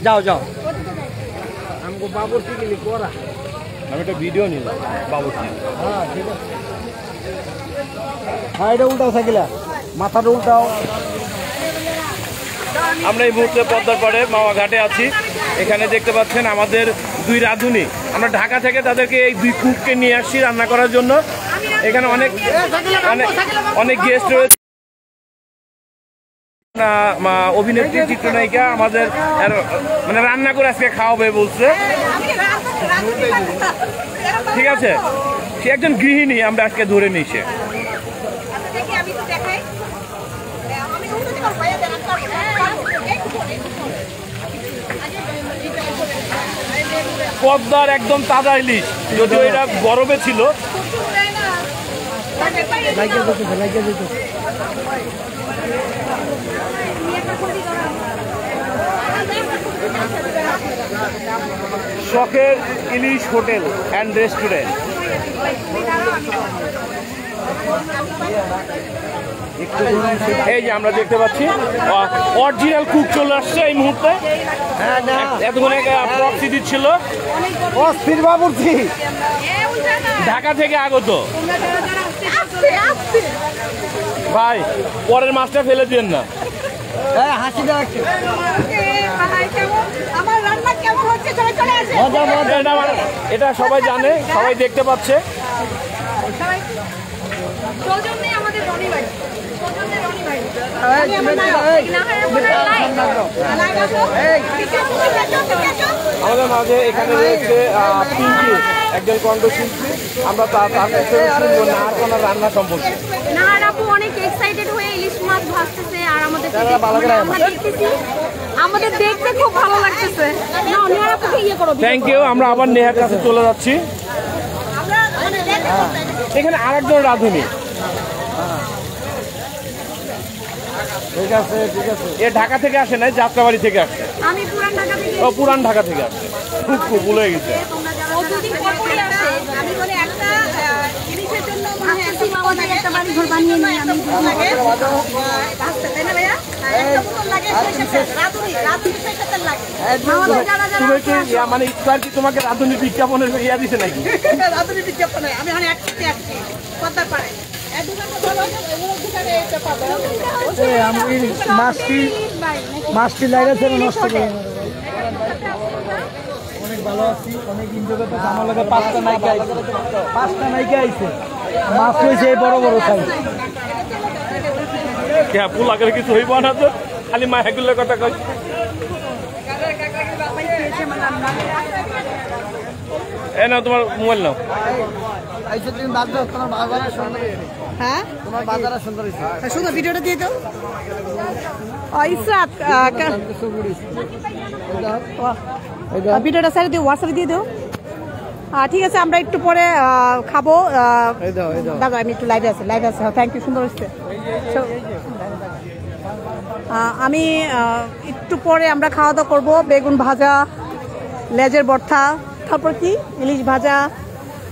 যাও যাও আমগো বাবুর কি গেলি করা আমি একটা ভিডিও নিলাম বাবুর কি হ্যাঁ ঠিক আছে হ্যাঁ এটা উল্টাও সাইকেলা মাথাটা উল্টাও আমরা এই মুহূর্তে পদ্মার পাড়ে মাওয়া ঘাটে আছি এখানে দেখতে পাচ্ছেন আমাদের দুই রাঁধুনি আমরা ঢাকা থেকে তাদেরকে এই দুই কুককে নিয়ে আসছি রান্না করার জন্য এখানে অনেক অনেক গেস্ট রয়েছে অভিনেত্রী চিত্রনায়িকা আমাদের মানে রান্না করে আজকে খাওয়াবে বলছে ঠিক আছে সে একজন গৃহিণী আমরা আজকে ধরে নিয়েছে পদ্মার একদম তাজা ইলিশ যদিও এটা গরমে ছিল শখের ইলিশ হোটেল অ্যান্ড রেস্টুরেন্ট এই যে আমরা দেখতে পাচ্ছি অরিজিনাল কুক চলে আসছে এই মুহূর্তে এতক্ষণ প্রক্সি দিচ্ছিল অস্থির বাবুর্চি ঢাকা থেকে আগত ভাই পরের মাছটা ফেলে দিন না হাসি দেখাচ্ছে এটা সবাই জানে সবাই দেখতে পাচ্ছে আমাদের মাঝে এখানে রয়েছে পিঙ্কি একজন কণ্ঠশিল্পী আমরা তার কাছে শুনবো নাহার রান্না সম্পর্কে নাহার আপু অনেক এক্সাইটেড হয়ে ইলিশ মাছ ভাজতেছে আর আমাদের দেখতে খুব ভালো লাগতেছে থ্যাংক ইউ আমরা আবার নেহার কাছে চলে যাচ্ছি এখানে আরেকজন রাঁধুনি ঠিক আছে ঠিক আছে এ ঢাকা থেকে আসে নাই যাত্রাবাড়ি থেকে আসছে আমি পুরান ঢাকা থেকে ও পুরান ঢাকা থেকে আসছে খুব ভুল হয়ে গেছে প্রতিদিন পরপরই আসে আমি বলি একটা ইলিশের জন্য মানে আমাদের একটা বাড়ি ঘর বানিয়ে নিই আমি লাগে ভাজতে তাই না ভাইয়া একটা বোতল লাগে রাতুরি সাথে লাগে তুমি কি মানে ইফতার কি তোমাকে রাঁধুনি বিজ্ঞাপনের ইয়া দিছে নাকি রাতুরি বিজ্ঞাপনে আমি মানে একসাথে আসছি কথা পারে মাছটি লাইগেছে নষ্ট করে অনেক ভালো আছি অনেক এনজয় করতেছি আমার লগে পাঁচটা নায়িকা আইছে মাছ হয়েছে বড় বড় সাইজ ফুল আগের কিছু হইব না তো খালি মায়াগুলোর কথা কই এ নাও তোমার মোবাইল নাও আইছে তুমি বাদ দাও তোমার বাজারে সুন্দর হ্যাঁ তোমার বাজারে সুন্দর হইছে সুন্দর ভিডিওটা দিয়ে দাও ইসরাত ভিডিওটা সাইডে দিয়ে হোয়াটসঅ্যাপে দিয়ে দাও ঠিক আছে আমরা একটু পরে খাবো দাদা আমি একটু লাইভে আছি থ্যাংক ইউ সুন্দর হচ্ছে আমি একটু পরে আমরা খাওয়া দাওয়া করবো বেগুন ভাজা লেজের ভর্তা তারপর কি ইলিশ ভাজা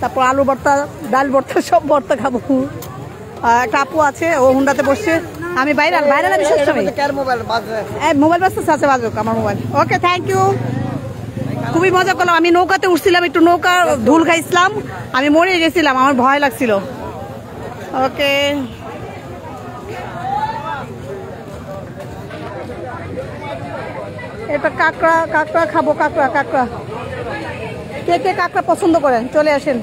তারপর আলু ভর্তা ডাল ভর্তা সব ভর্তা খাবো একটা আপু আছে ও হুন্ডাতে বসছে আমি বাইরে আমি সবসময় মোবাইল বাজতেছে আছে বাজুক আমার মোবাইল ওকে থ্যাংক ইউ খুবই মজা করলাম আমি নৌকাতে উঠছিলাম একটু নৌকা ধুল খাইছিলাম আমি মরে গেছিলাম আমার ভয় লাগছিল ওকে এটা কাঁকড়া খাবো কাঁকড়া কে কে কাঁকড়া পছন্দ করেন চলে আসেন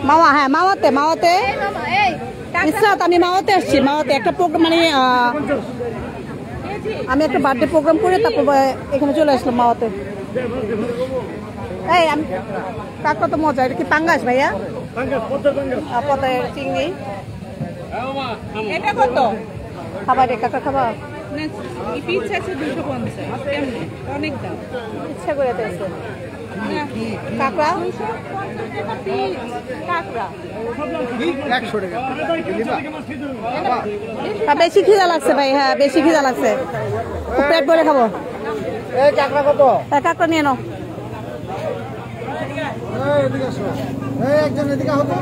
মাওয়া হ্যাঁ মাওয়াতে ইসরাত আমি মাওয়াতে আসছি মাওয়াতে একটা প্রোগ্রাম মানে আমি একটা বার্থডে প্রোগ্রাম করে তারপর এখানে চলে আসলাম মাওয়াতে এই আমি কাঁকড়া তো মজা এটা কি পাঙ্গাস ভাইয়া পদ্মার চিংড়ি এটা কত খাবার কাঁকড়া খাবার অনেক দাম ইচ্ছা করে কাঁকড়া বেশি খিদা লাগছে ভাই হ্যাঁ বেশি খিদা লাগছে পেট ভরে খাবো কাঁকড়া কত কাঁকড়া নিয়ে নাও একজন এদিকে হতো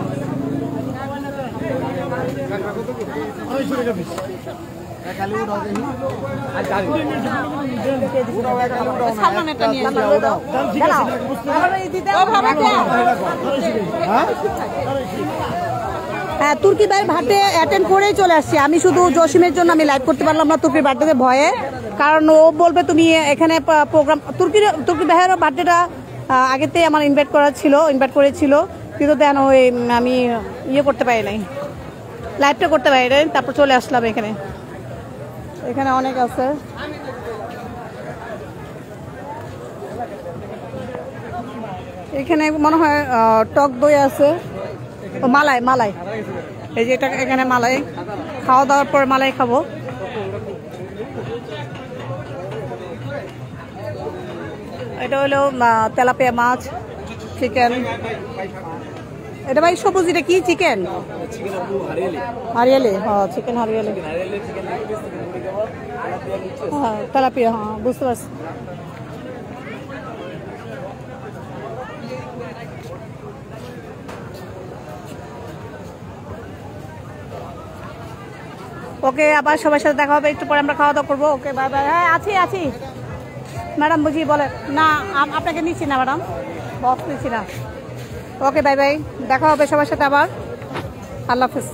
হ্যাঁ, তুর্কি ভাইয়ের ভাটে অ্যাটেন্ড করেই চলে আসছি। আমি শুধু জসিমের জন্য আমি লাইভ করতে পারলাম না তুর্কির বার্থডেতে ভয়ে, কারণ ও বলবে তুমি এখানে প্রোগ্রাম তুর্কি ভাইয়ের বার্থডেটা আগেতেই আমার ইনভাইট করেছিল, কিন্তু দেন ওই আমি করতে পারি নাই, লাইভটা করতে পারি নাই। তারপর চলে আসলাম এখানে অনেক আছে। এখানে মনে হয় টক দই আছে, মালাই এই যে এটা এখানে মালাই, খাওয়া দাওয়ার পর মালাই খাবো। এটা হলো তেলাপিয়া মাছ, চিকেন। এটা ভাই সবুজ, এটা কি চিকেন? হারিয়ালি, হ্যাঁ চিকেন হারিয়ালি, হ্যাঁ তেলাপিয়া, হ্যাঁ বুঝতে পারছি। ওকে, আবার সবার সাথে দেখা হবে, একটু পরে আমরা খাওয়া দাওয়া করবো। Okay bye bye. হ্যাঁ আছি ম্যাডাম, বুঝি বলে না, আপনাকে নিচ্ছি না ম্যাডাম, বক্স নিচ্ছি না। ওকে বাই বাই, দেখা হবে সবার সাথে আবার, আল্লাহ হাফিজ।